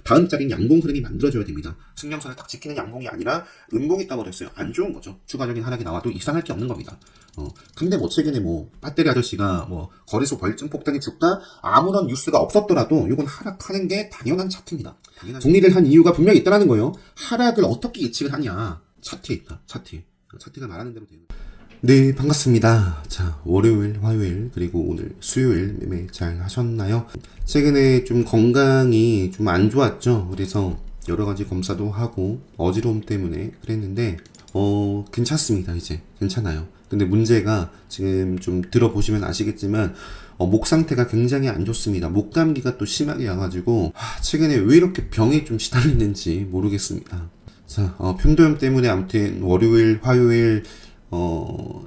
다음 자리는 양봉 흐름이 만들어져야 됩니다. 승명선을 딱 지키는 양봉이 아니라 음봉이 떠버렸어요. 안 좋은 거죠. 추가적인 하락이 나와도 이상할 게 없는 겁니다. 근데 뭐 최근에 뭐 배터리 아저씨가 뭐 거래소 벌증 폭등이 줄까 아무런 뉴스가 없었더라도 이건 하락하는 게 당연한 차트입니다. 정리를 한 이유가 분명히 있다는 거예요. 하락을 어떻게 예측을 하냐. 차트에 있다. 차트가 말하는 대로 되는 거예요. 네, 반갑습니다. 자, 월요일, 화요일, 그리고 오늘 수요일 매매 잘 하셨나요? 최근에 좀 건강이 좀 안 좋았죠. 그래서 여러 가지 검사도 하고 어지러움 때문에 그랬는데 괜찮습니다. 이제 괜찮아요. 근데 문제가 지금 좀 들어보시면 아시겠지만 목 상태가 굉장히 안 좋습니다. 목 감기가 또 심하게 와가지고 최근에 왜 이렇게 병에 좀 시달리는지 모르겠습니다. 자, 편도염 때문에 아무튼 월요일, 화요일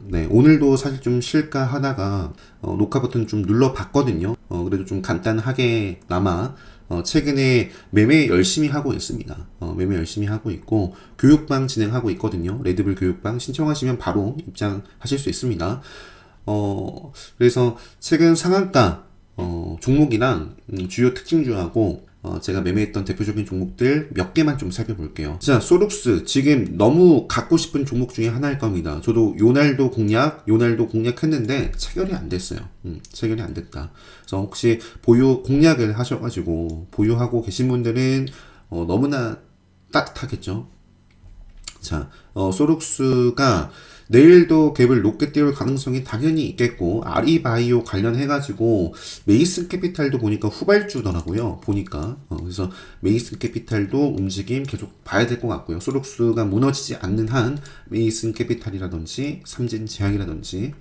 네, 오늘도 사실 좀 쉴까 하다가 녹화 버튼 좀 눌러봤거든요. 그래도 좀 간단하게나마 최근에 매매 열심히 하고 있습니다. 매매 열심히 하고 있고 교육방 진행하고 있거든요. 레드불 교육방 신청하시면 바로 입장하실 수 있습니다. 그래서 최근 상한가 종목이랑 주요 특징주하고 제가 매매했던 대표적인 종목들 몇 개만 좀 살펴볼게요. 자, 소룩스 지금 너무 갖고 싶은 종목 중에 하나일 겁니다. 저도 요날도 공략 했는데 체결이 안 됐어요. 체결이 안 됐다. 그래서 혹시 보유 공략을 하셔가지고 보유하고 계신 분들은 너무나 따뜻하겠죠. 자, 소룩스가 내일도 갭을 높게 띄울 가능성이 당연히 있겠고 아리바이오 관련해가지고 메이슨 캐피탈도 보니까 후발주더라고요. 보니까 그래서 메이슨 캐피탈도 움직임 계속 봐야 될 것 같고요. 소록스가 무너지지 않는 한 메이슨 캐피탈이라든지 삼진제약이라든지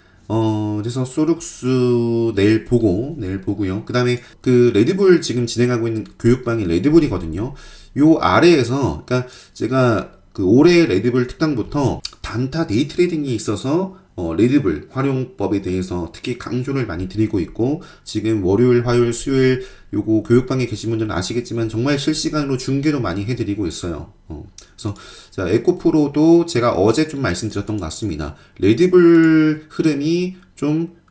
그래서 소룩스 내일 보고요. 그 다음에 그 레드불 지금 진행하고 있는 교육방이 레드불이거든요. 요 아래에서 그러니까 제가 그 올해 레드불 특강부터 단타 데이 트레이딩이 있어서 레드불 활용법에 대해서 특히 강조를 많이 드리고 있고 지금 월요일, 화요일, 수요일 요거 교육방에 계신 분들은 아시겠지만 정말 실시간으로 중계로 많이 해드리고 있어요. 그래서 자, 에코프로도 제가 어제 좀 말씀드렸던 것 같습니다. 레드불 흐름이 좀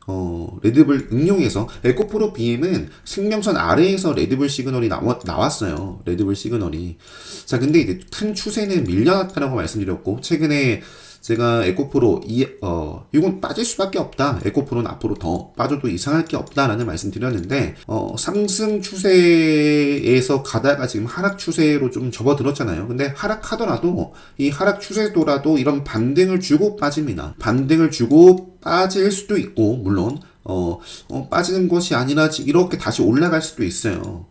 레드불 응용해서 에코프로 BM은 생명선 아래에서 레드불 시그널이 나왔어요. 레드불 시그널이. 자, 근데 이제 큰 추세는 밀려났다라고 말씀드렸고, 최근에 제가 에코프로, 이건 빠질 수밖에 없다. 에코프로는 앞으로 더 빠져도 이상할 게 없다라는 말씀 드렸는데, 상승 추세에서 가다가 지금 하락 추세로 좀 접어들었잖아요. 근데 하락하더라도, 이 하락 추세도라도 이런 반등을 주고 빠집니다. 반등을 주고 빠질 수도 있고, 물론, 빠지는 것이 아니라 이렇게 다시 올라갈 수도 있어요.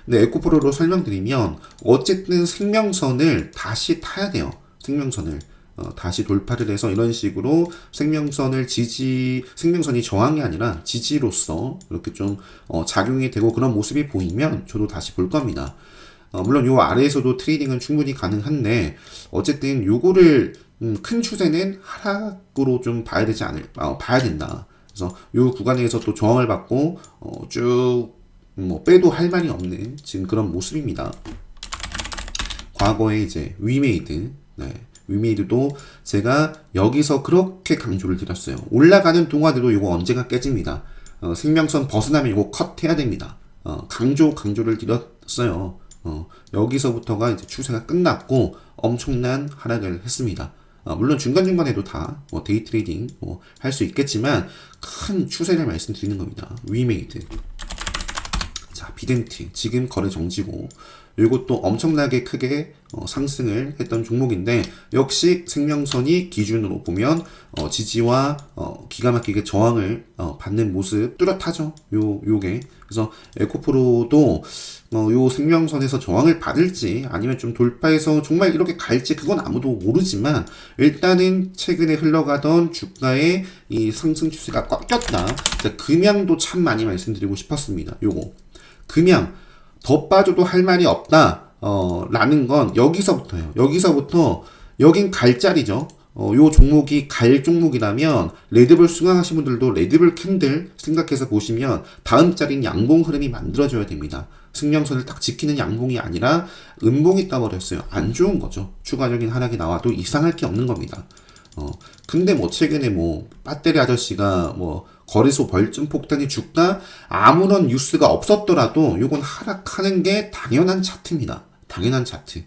근데 에코프로로 설명드리면, 어쨌든 생명선을 다시 타야 돼요. 생명선을. 다시 돌파를 해서 이런 식으로 생명선이 저항이 아니라 지지로서 이렇게 좀 작용이 되고 그런 모습이 보이면 저도 다시 볼 겁니다. 물론 요 아래에서도 트레이딩은 충분히 가능한데 어쨌든 요거를 큰 추세는 하락으로 좀 봐야 된다. 그래서 요 구간에서 또 저항을 받고 쭉 빼도 할 말이 없는 지금 그런 모습입니다. 과거에 이제 위메이드, 위메이드도 제가 여기서 그렇게 강조를 드렸어요. 올라가는 동안에도 이거 언젠가 깨집니다. 생명선 벗어나면 이거 컷해야 됩니다. 강조를 드렸어요. 여기서부터가 이제 추세가 끝났고 엄청난 하락을 했습니다. 물론 중간중간에도 다 데이 트레이딩 할 수 있겠지만 큰 추세를 말씀드리는 겁니다. 위메이드. 자, 비덴트 지금 거래 정지고 이것도 엄청나게 크게 상승을 했던 종목인데 역시 생명선이 기준으로 보면 지지와 기가 막히게 저항을 받는 모습 뚜렷하죠. 요게 그래서 에코프로도 요 생명선에서 저항을 받을지 아니면 좀 돌파해서 정말 이렇게 갈지 그건 아무도 모르지만 일단은 최근에 흘러가던 주가의 이 상승 추세가 꺾였다. 금양도 참 많이 말씀드리고 싶었습니다. 요거 금양 더 빠져도 할 말이 없다 라는 건 여기서부터예요. 여기서부터 여긴 갈 자리죠. 요 종목이 갈 종목이라면 레드불 수강하신 분들도 레드불 캔들 생각해서 보시면 다음 자리는 양봉 흐름이 만들어져야 됩니다. 승명선을 딱 지키는 양봉이 아니라 음봉이 떠버렸어요. 안 좋은 거죠. 추가적인 하락이 나와도 이상할 게 없는 겁니다. 근데 최근에 배터리 아저씨가 거래소 벌점 폭탄이 주가 아무런 뉴스가 없었더라도 요건 하락하는 게 당연한 차트입니다. 당연한 차트.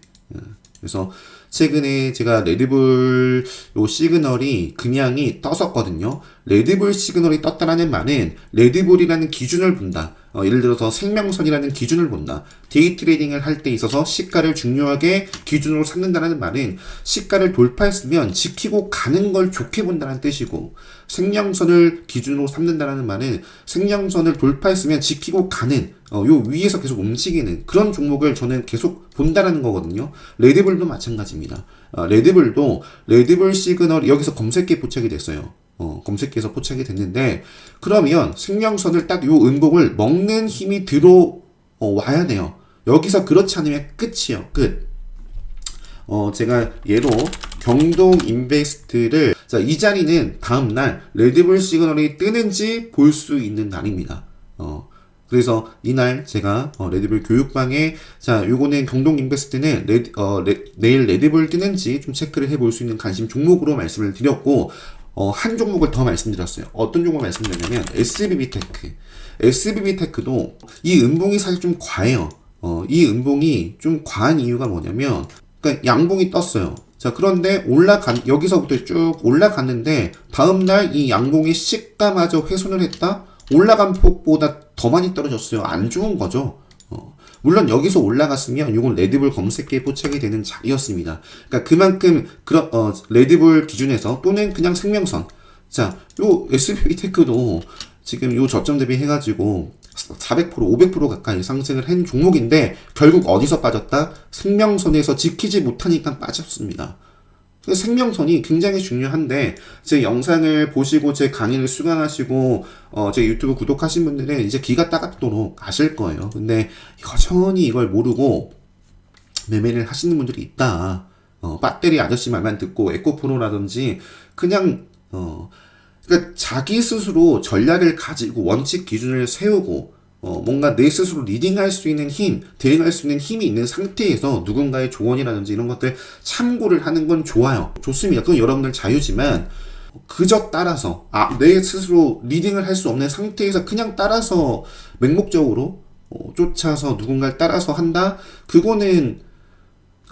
그래서 최근에 제가 레드불 요 시그널이 금양이 떴었거든요. 레드불 시그널이 떴다라는 말은 레드불이라는 기준을 본다. 예를 들어서 생명선이라는 기준을 본다. 데이 트레이딩을 할 때 있어서 시가를 중요하게 기준으로 삼는다는 말은 시가를 돌파했으면 지키고 가는 걸 좋게 본다는 뜻이고, 생명선을 기준으로 삼는다는 말은 생명선을 돌파했으면 지키고 가는 요 위에서 계속 움직이는 그런 종목을 저는 계속 본다라는 거거든요. 레드불도 마찬가지입니다. 레드불도 레드불 시그널 여기서 검색기에 포착이 됐어요. 검색기에서 포착이 됐는데, 그러면 생명선을 딱 요 음봉을 먹는 힘이 와야 돼요. 여기서 그렇지 않으면 끝이요. 끝. 제가 예로 경동 인베스트를, 자, 이 자리는 다음날 레드불 시그널이 뜨는지 볼 수 있는 날입니다. 그래서 이날 제가 레드불 교육방에, 자, 요거는 경동 인베스트는 내일 레드불 뜨는지 좀 체크를 해볼 수 있는 관심 종목으로 말씀을 드렸고, 한 종목을 더 말씀드렸어요. 어떤 종목을 말씀드렸냐면 SBB테크. SBB테크도 이 음봉이 사실 좀 과해요. 이 음봉이 좀 과한 이유가 뭐냐면, 그러니까 양봉이 떴어요. 자, 그런데 여기서부터 쭉 올라갔는데 다음날 이 양봉의 시가마저 훼손을 했다? 올라간 폭보다 더 많이 떨어졌어요. 안 좋은 거죠. 물론 여기서 올라갔으면 이건 레드불 검색기에 포착이 되는 자리였습니다. 그러니까 그만큼 레드불 기준에서 또는 그냥 생명선. 자, 요 SBT테크도 지금 요 저점 대비 해가지고 400%, 500% 가까이 상승을 한 종목인데 결국 어디서 빠졌다? 생명선에서 지키지 못하니까 빠졌습니다. 생명선이 굉장히 중요한데, 제 영상을 보시고 제 강의를 수강하시고 제 유튜브 구독하신 분들은 이제 귀가 따갑도록 아실 거예요. 근데 여전히 이걸 모르고 매매를 하시는 분들이 있다. 배터리 아저씨 말만 듣고 에코프로라든지 그냥 그러니까 자기 스스로 전략을 가지고 원칙 기준을 세우고 뭔가 내 스스로 리딩할 수 있는 힘, 대응할 수 있는 힘이 있는 상태에서 누군가의 조언이라든지 이런 것들 참고를 하는 건 좋아요. 좋습니다. 그건 여러분들 자유지만, 그저 따라서, 내 스스로 리딩을 할 수 없는 상태에서 그냥 따라서 맹목적으로 쫓아서 누군가를 따라서 한다? 그거는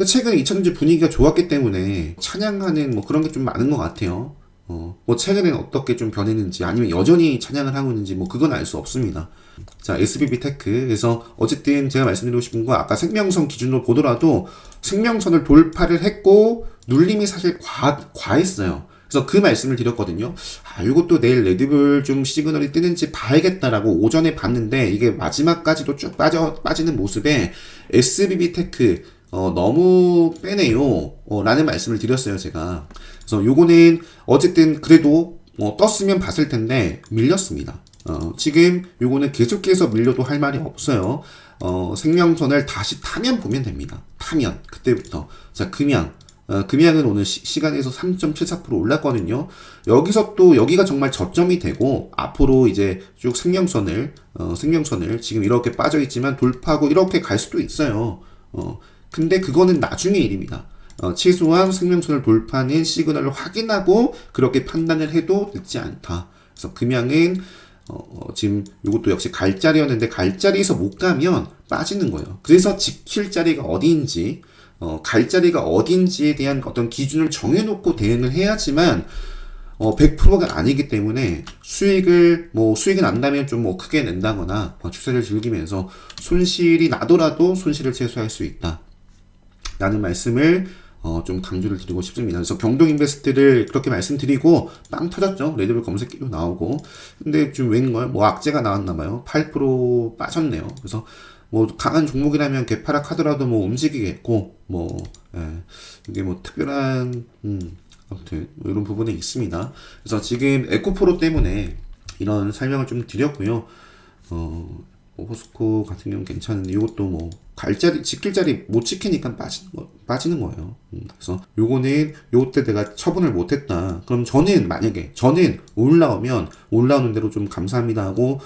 최근에 2000년대 분위기가 좋았기 때문에 찬양하는 뭐 그런 게 좀 많은 것 같아요. 뭐 최근에는 어떻게 좀 변했는지, 아니면 여전히 찬양을 하고 있는지 뭐 그건 알 수 없습니다. 자, SBB테크. 그래서 어쨌든 제가 말씀드리고 싶은 건, 아까 생명선 기준으로 보더라도 생명선을 돌파를 했고 눌림이 사실 과했어요. 그래서 그 말씀을 드렸거든요. 이것도 내일 레드불 좀 시그널이 뜨는지 봐야겠다라고 오전에 봤는데, 이게 마지막까지도 쭉 빠지는 모습에 SBB테크 너무 빼네요. 라는 말씀을 드렸어요, 제가. 그래서 요거는 어쨌든 그래도 떴으면 봤을 텐데 밀렸습니다. 지금 요거는 계속해서 밀려도 할 말이 없어요. 생명선을 다시 타면 보면 됩니다. 타면 그때부터. 자, 금양은 오늘 시간에서 3.74% 올랐거든요. 여기서 또 여기가 정말 저점이 되고 앞으로 이제 쭉 생명선을 지금 이렇게 빠져 있지만 돌파하고 이렇게 갈 수도 있어요. 근데 그거는 나중의 일입니다. 최소한 생명선을 돌파하는 시그널을 확인하고 그렇게 판단을 해도 늦지 않다. 그래서 금양은 지금 이것도 역시 갈자리였는데 갈자리에서 못 가면 빠지는 거예요. 그래서 지킬 자리가 어디인지, 갈자리가 어딘지에 대한 어떤 기준을 정해놓고 대응을 해야지만 100%가 아니기 때문에 수익은 난다면 좀 뭐 크게 낸다거나 추세를 즐기면서 손실이 나더라도 손실을 최소화할 수 있다. 라는 말씀을 좀 강조를 드리고 싶습니다. 그래서 경동 인베스트를 그렇게 말씀드리고 빵 터졌죠. 레드불 검색기도 나오고. 근데 좀 웬걸 뭐 악재가 나왔나봐요. 8% 빠졌네요. 그래서 뭐 강한 종목이라면 개파락하더라도 뭐 움직이겠고 이게 뭐 특별한 아무튼 뭐 이런 부분이 있습니다. 그래서 지금 에코프로 때문에 이런 설명을 좀 드렸고요. 포스코 같은 경우는 괜찮은데 이것도 뭐 지킬 자리 못 지키니까 빠지는 거예요. 그래서 요거는 요때 내가 처분을 못했다. 그럼 저는 올라오는 대로 좀 감사합니다 하고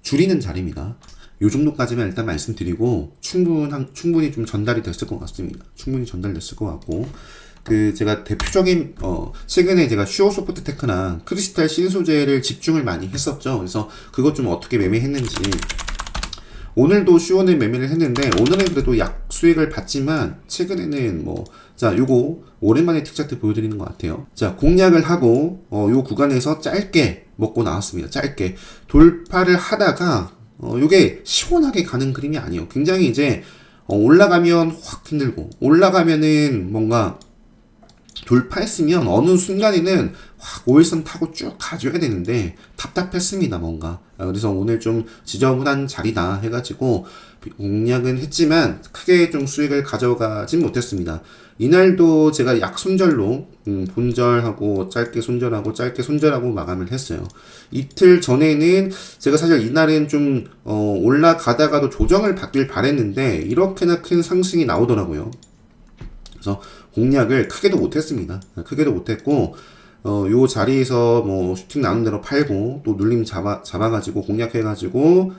줄이는 자리입니다. 요 정도까지만 일단 말씀드리고 충분히 좀 전달이 됐을 것 같습니다. 충분히 전달됐을 것 같고, 그 제가 대표적인 최근에 제가 슈어소프트 테크나 크리스탈 신소재를 집중을 많이 했었죠. 그래서 그것 좀 어떻게 매매했는지 오늘도 슈어는 매매를 했는데 오늘은 그래도 약 수익을 봤지만 최근에는 자 요거 오랜만에 틱차트 보여드리는 것 같아요. 자 공략을 하고 요 구간에서 짧게 먹고 나왔습니다. 짧게 돌파를 하다가 요게 시원하게 가는 그림이 아니에요. 굉장히 이제 올라가면 확 흔들고 올라가면은 뭔가 돌파했으면 어느 순간에는 확 5일선 타고 쭉 가줘야 되는데 답답했습니다 뭔가. 그래서 오늘 좀 지저분한 자리다 해가지고 공략은 했지만 크게 좀 수익을 가져가진 못했습니다. 이날도 제가 약 손절로 본절하고 짧게 손절하고 짧게 손절하고 마감을 했어요. 이틀 전에는 제가 사실 이날은 좀 올라가다가도 조정을 받길 바랬는데 이렇게나 큰 상승이 나오더라고요. 그래서 공략을 크게도 못했습니다. 크게도 못했고 요 자리에서 슈팅 나눈 대로 팔고 또 눌림 잡아가지고 공략해가지고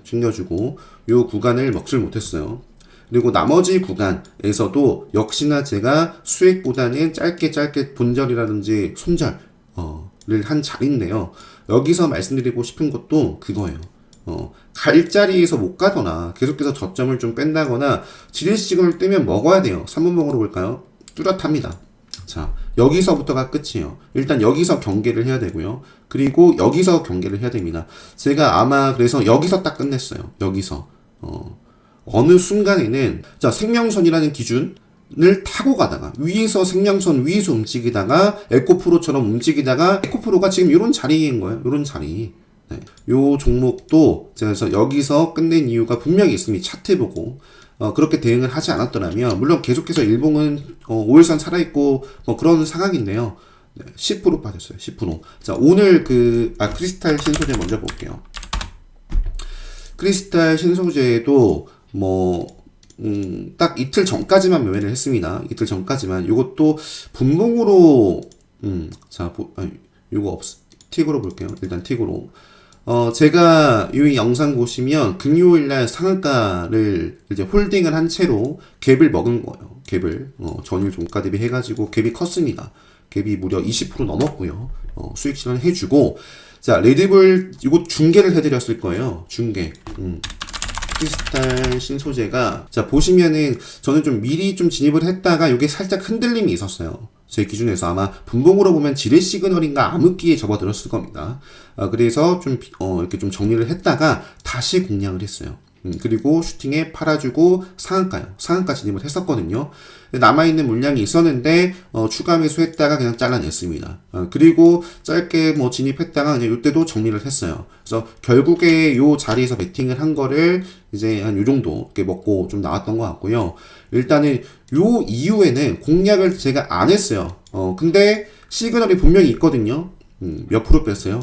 챙겨주고 요 구간을 먹질 못했어요. 그리고 나머지 구간에서도 역시나 제가 수익보다는 짧게 본절이라든지 손절을 한 자리인데요. 여기서 말씀드리고 싶은 것도 그거예요. 갈 자리에서 못 가거나 계속해서 저점을 좀 뺀다거나 지렛시그널 뜨면 먹어야 돼요. 3분봉으로 볼까요? 뚜렷합니다. 자, 여기서부터가 끝이에요. 일단 여기서 경계를 해야 되고요. 그리고 여기서 경계를 해야 됩니다. 제가 아마 그래서 여기서 딱 끝냈어요. 여기서 어느 순간에는 자 생명선이라는 기준을 타고 가다가 위에서 생명선 위에서 움직이다가 에코프로처럼 움직이다가 에코프로가 지금 이런 자리인 거예요. 이런 자리. 네. 요 종목도 제가 그래서 여기서 끝낸 이유가 분명히 있습니다. 차트 보고 그렇게 대응을 하지 않았더라면 물론 계속해서 일봉은 5일선 살아있고 그런 상황인데요. 네, 10% 빠졌어요. 10%. 자 오늘 크리스탈 신소재 먼저 볼게요. 크리스탈 신소재도 딱 이틀 전까지만 매매를 했습니다. 이틀 전까지만. 요것도 분봉으로, 요거 틱으로 볼게요. 일단 틱으로. 제가 이 영상 보시면 금요일날 상한가를 이제 홀딩을 한 채로 갭을 먹은 거예요. 갭을. 전일 종가 대비 해가지고 갭이 컸습니다. 갭이 무려 20% 넘었고요. 수익 실현 해주고. 자, 레드불, 이거 중계를 해드렸을 거예요. 중계. 크리스탈 신소재가 자 보시면은 저는 좀 미리 좀 진입을 했다가 이게 살짝 흔들림이 있었어요. 제 기준에서 아마 분봉으로 보면 지뢰 시그널인가 암흑기에 접어들었을 겁니다. 그래서 좀 이렇게 좀 정리를 했다가 다시 공략을 했어요. 그리고 슈팅에 팔아주고 상한가 진입을 했었거든요. 남아있는 물량이 있었는데 추가 매수했다가 그냥 잘라냈습니다. 그리고 짧게 진입했다가 그냥 이때도 정리를 했어요. 그래서 결국에 요 자리에서 베팅을 한 거를 이제 한 요 정도 이렇게 먹고 좀 나왔던 것 같고요. 일단은 요 이후에는 공략을 제가 안 했어요. 근데 시그널이 분명히 있거든요. 몇 프로 뺐어요?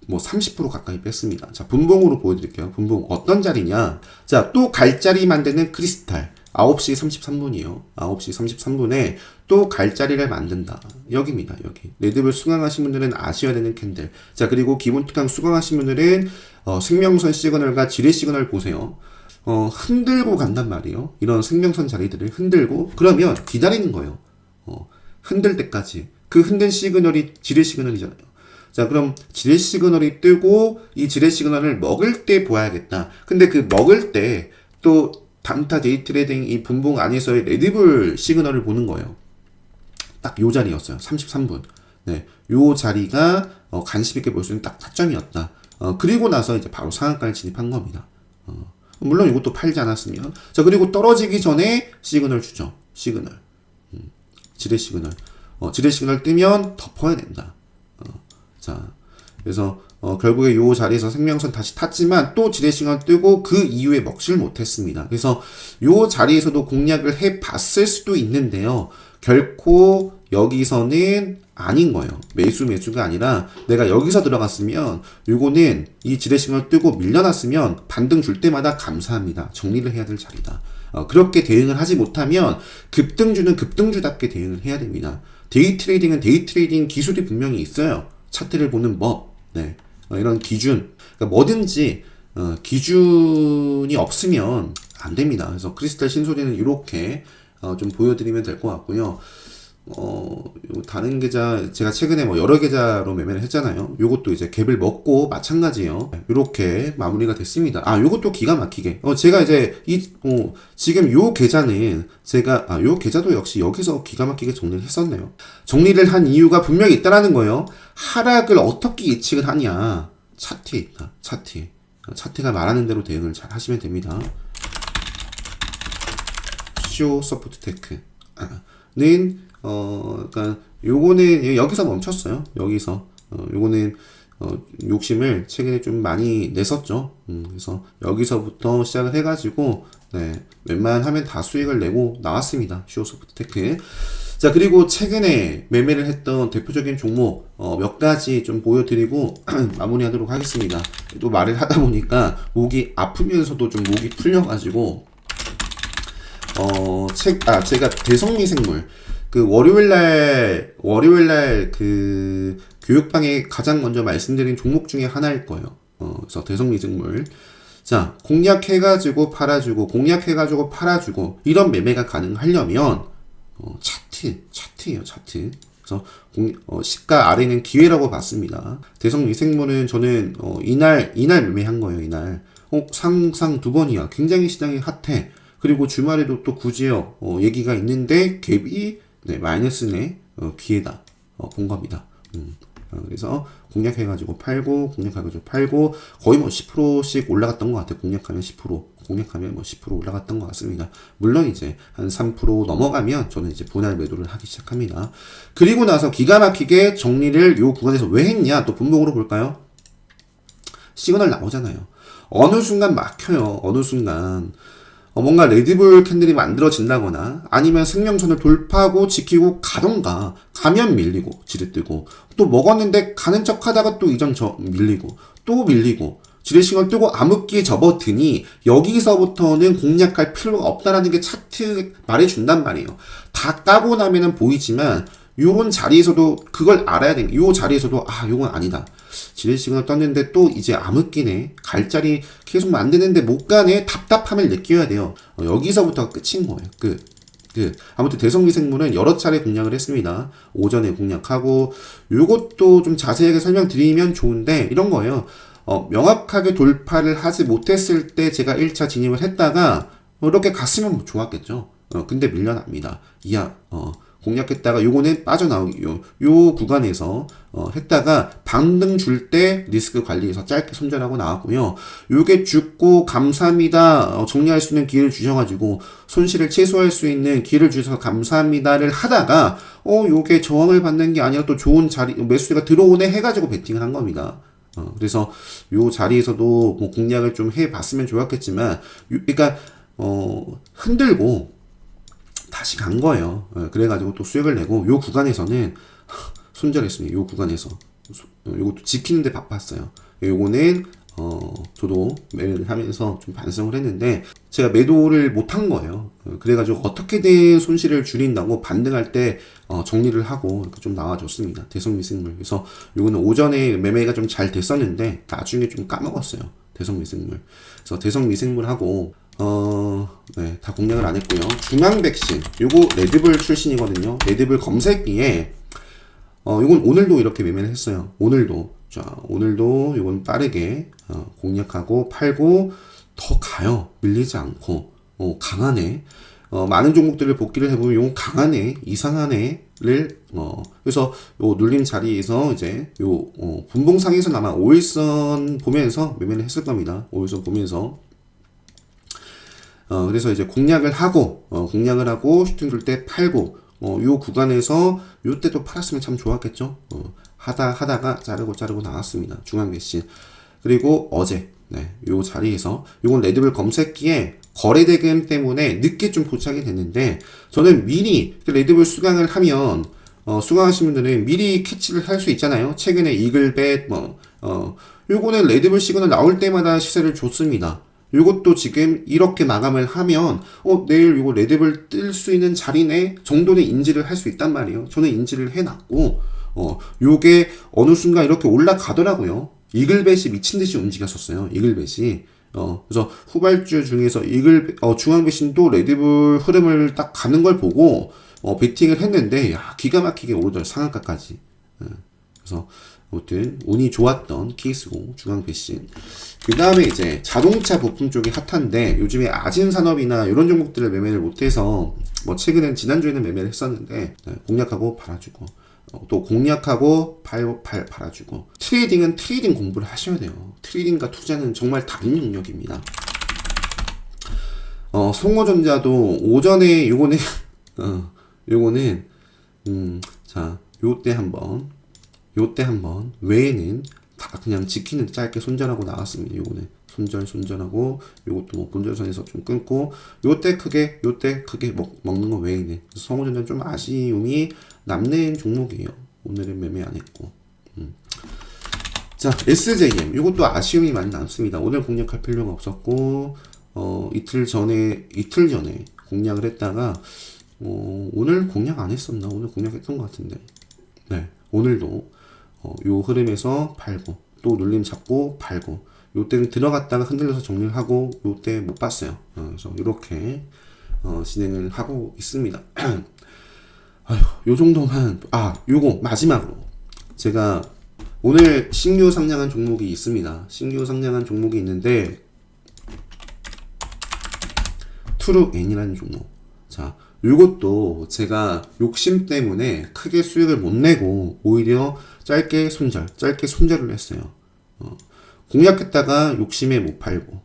30% 가까이 뺐습니다. 자, 분봉으로 보여드릴게요. 분봉 어떤 자리냐? 자, 또 갈 자리 만드는 크리스탈. 9시 33분이요. 9시 33분에 또 갈 자리를 만든다. 여기입니다. 여기. 레드불 수강하신 분들은 아셔야 되는 캔들. 자, 그리고 기본 특강 수강하신 분들은 생명선 시그널과 지뢰 시그널 보세요. 흔들고 간단 말이에요. 이런 생명선 자리들을 흔들고 그러면 기다리는 거예요. 흔들 때까지. 그 흔든 시그널이 지뢰 시그널이잖아요. 자, 그럼 지뢰 시그널이 뜨고 이 지뢰 시그널을 먹을 때 보아야겠다. 근데 그 먹을 때 또 단타 데이 트레이딩 이 분봉 안에서의 레드불 시그널을 보는 거예요. 딱 요 자리였어요. 33분. 네. 요 자리가 관심 있게 볼 수 있는 딱 타점이었다. 그리고 나서 이제 바로 상한가를 진입한 겁니다. 물론 이것도 팔지 않았으면. 자, 그리고 떨어지기 전에 시그널 주죠. 시그널. 지뢰 시그널. 지뢰 시그널 뜨면 덮어야 된다. 자, 그래서 결국에 요 자리에서 생명선 다시 탔지만 또 지뢰 시그널 뜨고 그 이후에 먹질 못했습니다. 그래서 요 자리에서도 공략을 해 봤을 수도 있는데요. 결코 여기서는 아닌 거예요. 매수가 아니라 내가 여기서 들어갔으면 요거는 이 지뢰 시그널 뜨고 밀려났으면 반등 줄 때마다 감사합니다. 정리를 해야 될 자리다. 그렇게 대응을 하지 못하면 급등주는 급등주답게 대응을 해야 됩니다. 데이 트레이딩은 데이 트레이딩 기술이 분명히 있어요. 차트를 보는 법, 네. 이런 기준, 그러니까 뭐든지 기준이 없으면 안 됩니다. 그래서 크리스탈 신소재는 이렇게 좀 보여드리면 될 것 같고요. 요 다른 계좌, 제가 최근에 뭐 여러 계좌로 매매를 했잖아요. 요것도 이제 갭을 먹고 마찬가지예요. 요렇게 마무리가 됐습니다. 요것도 기가 막히게. 제가 이제 지금 요 계좌는 제가, 요 계좌도 역시 여기서 기가 막히게 정리를 했었네요. 정리를 한 이유가 분명히 있다라는 거예요. 하락을 어떻게 예측을 하냐. 차트에 있다. 차트. 차트가 말하는 대로 대응을 잘 하시면 됩니다. 쇼 서포트 테크는 그러니까 요거는 여기서 멈췄어요. 여기서 요거는 욕심을 최근에 좀 많이 냈었죠. 그래서 여기서부터 시작을 해가지고 네, 웬만하면 다 수익을 내고 나왔습니다. 쇼 서포트 테크. 자, 그리고 최근에 매매를 했던 대표적인 종목 몇 가지 좀 보여드리고 마무리하도록 하겠습니다. 또 말을 하다 보니까 목이 아프면서도 좀 목이 풀려가지고 제가 대성미생물 그 월요일날 그 교육방에 가장 먼저 말씀드린 종목 중에 하나일 거예요. 그래서 대성미생물. 자, 공략해가지고 팔아주고 이런 매매가 가능하려면 차트예요, 차트. 그래서 시가 아래는 기회라고 봤습니다. 대성미생물은 저는 이날 매매한 거예요, 이날. 상상 두 번이야. 굉장히 시장이 핫해. 그리고 주말에도 또 구제역 얘기가 있는데 갭이 네, 마이너스네. 기회다 본 겁니다. 그래서 공략해가지고 팔고 거의 뭐 10%씩 올라갔던 것 같아요. 공략하면 뭐 10% 올라갔던 것 같습니다. 물론 이제 한 3% 넘어가면 저는 이제 분할 매도를 하기 시작합니다. 그리고 나서 기가 막히게 정리를 요 구간에서 왜 했냐? 또 분봉으로 볼까요? 시그널 나오잖아요. 어느 순간 막혀요. 어느 순간 뭔가 레드불 캔들이 만들어진다거나 아니면 생명선을 돌파하고 지키고 가던가 가면 밀리고 지렛뜨고 또 먹었는데 가는 척 하다가 또 이점 밀리고 또 밀리고 지렛싱을 뜨고 암흑기에 접어드니 여기서부터는 공략할 필요가 없다라는 게 차트 말해준단 말이에요. 다 까고 나면은 보이지만 요런 자리에서도 그걸 알아야 되는 요 자리에서도 요건 아니다. 지렛시그널 떴는데 또 이제 암흑기네. 갈 자리 계속 만드는데 못 가네. 답답함을 느껴야 돼요. 여기서부터가 끝인 거예요. 아무튼 대성미생물은 여러 차례 공략을 했습니다. 오전에 공략하고 요것도 좀 자세하게 설명드리면 좋은데 이런 거예요. 명확하게 돌파를 하지 못했을 때 제가 1차 진입을 했다가 이렇게 갔으면 좋았겠죠. 근데 밀려납니다. 공략했다가 요거는 빠져나오기 요 구간에서 했다가 반등 줄 때 리스크 관리에서 짧게 손절하고 나왔고요. 요게 죽고 감사합니다 정리할 수 있는 기회를 주셔가지고 손실을 최소화할 수 있는 기회를 주셔서 감사합니다를 하다가 요게 저항을 받는 게 아니라 또 좋은 자리 매수가 들어오네 해가지고 베팅을 한 겁니다. 그래서 요 자리에서도 뭐 공략을 좀 해봤으면 좋았겠지만 그러니까 흔들고 다시 간 거예요. 그래가지고 또 수익을 내고 요 구간에서는 손절했습니다. 요 구간에서 요것도 지키는데 바빴어요. 요거는 저도 매매를 하면서 좀 반성을 했는데 제가 매도를 못한 거예요. 그래가지고 어떻게든 손실을 줄인다고 반등할 때 정리를 하고 이렇게 좀 나와줬습니다. 대성미생물. 그래서 요거는 오전에 매매가 좀 잘 됐었는데 나중에 좀 까먹었어요. 대성미생물. 그래서 대성미생물하고 네, 다 공략을 안 했고요. 중앙백신, 요거 레드불 출신이거든요. 레드불 검색기에, 요건 오늘도 이렇게 매매를 했어요. 오늘도 요건 빠르게, 공략하고 팔고, 더 가요. 밀리지 않고, 강하네. 많은 종목들을 복귀를 해보면 요건 강하네, 이상하네를, 그래서 요 눌림 자리에서 이제 분봉상에서 아마 5일선 보면서 매매를 했을 겁니다. 5일선 보면서. 그래서 이제 공략을 하고 슈팅 줄 때 팔고, 요 구간에서 요 때도 팔았으면 참 좋았겠죠. 하다가 자르고 나왔습니다. 중앙배신. 그리고 어제, 네, 요 자리에서, 요건 레드불 검색기에 거래대금 때문에 늦게 좀 도착이 됐는데, 저는 미리 레드불 수강을 하면, 수강하신 분들은 미리 캐치를 할 수 있잖아요. 최근에 이글벳, 요거는 레드불 시그널 나올 때마다 시세를 줬습니다. 요것도 지금 이렇게 마감을 하면 내일 요거 레드불 뜰 수 있는 자리네 정도는 인지를 할 수 있단 말이에요. 저는 인지를 해놨고 요게 어느 순간 이렇게 올라가더라고요. 이글벳이 미친듯이 움직였었어요. 이글벳이 그래서 후발주 중에서 중앙배신도 레드불 흐름을 딱 가는 걸 보고 베팅을 했는데 기가 막히게 오르더라고요. 상한가까지. 그래서 아무튼 운이 좋았던 케이스고 중앙 배신. 그 다음에 이제 자동차 부품 쪽이 핫한데 요즘에 아진 산업이나 이런 종목들을 매매를 못해서 뭐 최근엔 지난주에는 매매를 했었는데 공략하고 팔아주고 또 공략하고 팔아주고. 트레이딩은 트레이딩 공부를 하셔야 돼요. 트레이딩과 투자는 정말 다른 영역입니다. 송호전자도 오전에 요거는 자 요때 한번 외에는 다 그냥 지키는 짧게 손절하고 나왔습니다. 요거는 손절하고 요것도 뭐 본절선에서 좀 끊고 요때 크게 먹는 거 외에는 성호전자는 좀 아쉬움이 남는 종목이에요. 오늘은 매매 안 했고. 자 SJM 요것도 아쉬움이 많이 남습니다. 오늘 공략할 필요가 없었고 이틀 전에 공략을 했다가 오늘 공략 안 했었나? 오늘 공략했던 것 같은데. 네, 오늘도 요 흐름에서 팔고 또 눌림 잡고 팔고 요때는 들어갔다가 흔들려서 정리를 하고 요때 못 봤어요. 그래서 이렇게 진행을 하고 있습니다. 요 정도만. 요거 마지막으로 제가 오늘 신규 상장한 종목이 있습니다. 신규 상장한 종목이 있는데 트루엔이라는 종목. 자, 요것도 제가 욕심 때문에 크게 수익을 못 내고 오히려 짧게 손절을 했어요. 공략했다가 욕심에 못 팔고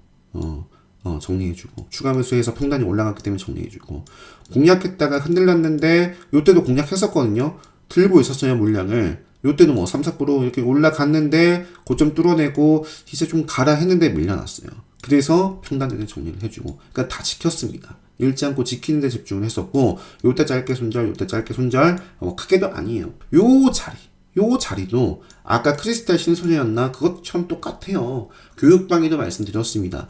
정리해주고 추가 매수해서 평단이 올라갔기 때문에 정리해주고 공략했다가 흔들렸는데 요때도 공략했었거든요. 들고 있었어요 물량을. 요때도 뭐 3-4% 이렇게 올라갔는데 고점 뚫어내고 이제 좀 가라 했는데 밀려났어요. 그래서 평단에는 정리를 해주고 그러니까 다 지켰습니다. 잃지 않고 지키는 데 집중을 했었고 요때 짧게 손절 크게도 아니에요. 요 자리도 아까 크리스탈 신소재였나 그것처럼 똑같아요. 교육방에도 말씀드렸습니다.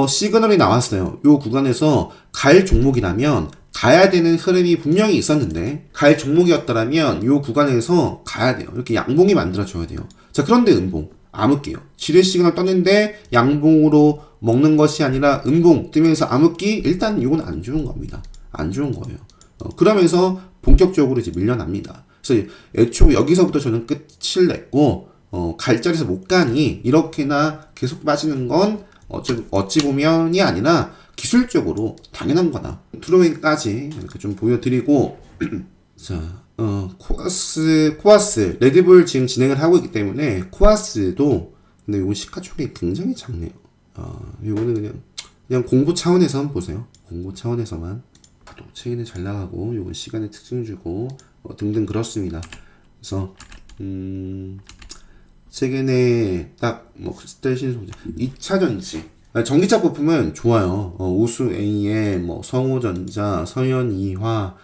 시그널이 나왔어요. 요 구간에서 갈 종목이라면 가야 되는 흐름이 분명히 있었는데 갈 종목이었더라면 요 구간에서 가야 돼요. 이렇게 양봉이 만들어져야 돼요. 자 그런데 음봉 암흑기요. 지뢰 시그널 떴는데 양봉으로 먹는 것이 아니라 음봉 뜨면서 암흑기. 일단 이건 안 좋은 겁니다. 안 좋은 거예요. 그러면서 본격적으로 이제 밀려납니다. 그래서 애초 여기서부터 저는 끝을 냈고 갈 자리에서 못 가니 이렇게나 계속 빠지는 건 어찌 보면이 아니라 기술적으로 당연한 거다. 트루엔까지 이렇게 좀 보여드리고 자 코아스 레드불 지금 진행을 하고 있기 때문에 코아스도 근데 이건 시가총액이 굉장히 작네요. 이거는 그냥 공부 차원에서 한번 보세요. 공부 차원에서만 또 최근에 잘 나가고 이건 시간에 특징 주고 등등 그렇습니다. 그래서 최근에 딱 뭐 크리스탈 신소재 2차전지 전기차 부품은 좋아요. 우수 AM, 뭐 성호전자, 서현이화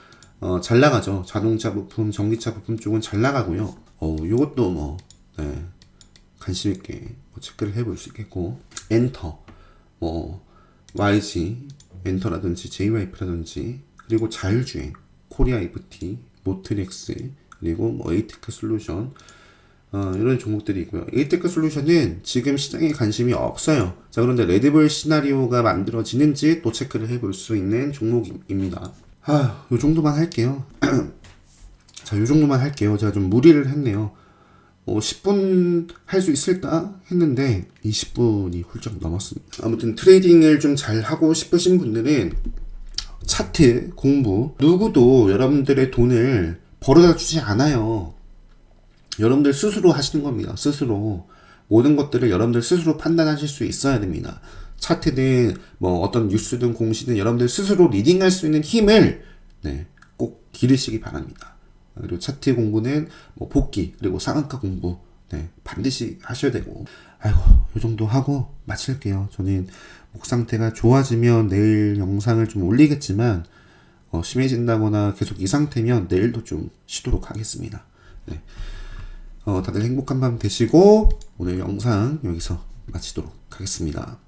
잘 나가죠. 자동차 부품, 전기차 부품 쪽은 잘 나가고요. 요것도 뭐 관심 있게 체크를 해볼 수 있겠고 엔터, 뭐 YG 엔터라든지 JYP라든지 그리고 자율주행, 코리아 FT, 모트렉스 그리고 뭐 에이테크 솔루션 이런 종목들이 있고요. 에이테크 솔루션은 지금 시장에 관심이 없어요. 자 그런데 레드불 시나리오가 만들어지는지 또 체크를 해볼 수 있는 종목입니다. 요 정도만 할게요. 자, 요 정도만 할게요. 제가 좀 무리를 했네요. 10분 할 수 있을까 했는데 20분이 훌쩍 넘었습니다. 아무튼 트레이딩을 좀 잘 하고 싶으신 분들은 차트 공부 누구도 여러분들의 돈을 벌어다 주지 않아요. 여러분들 스스로 하시는 겁니다. 스스로 모든 것들을 여러분들 스스로 판단하실 수 있어야 됩니다. 차트든 뭐 어떤 뉴스든 공시든 여러분들 스스로 리딩할 수 있는 힘을 꼭 기르시기 바랍니다. 그리고 차트 공부는 뭐 복귀 그리고 상한가 공부 반드시 하셔야 되고 이 정도 하고 마칠게요. 저는 목 상태가 좋아지면 내일 영상을 좀 올리겠지만 심해진다거나 계속 이 상태면 내일도 좀 쉬도록 하겠습니다. 다들 행복한 밤 되시고 오늘 영상 여기서 마치도록 하겠습니다.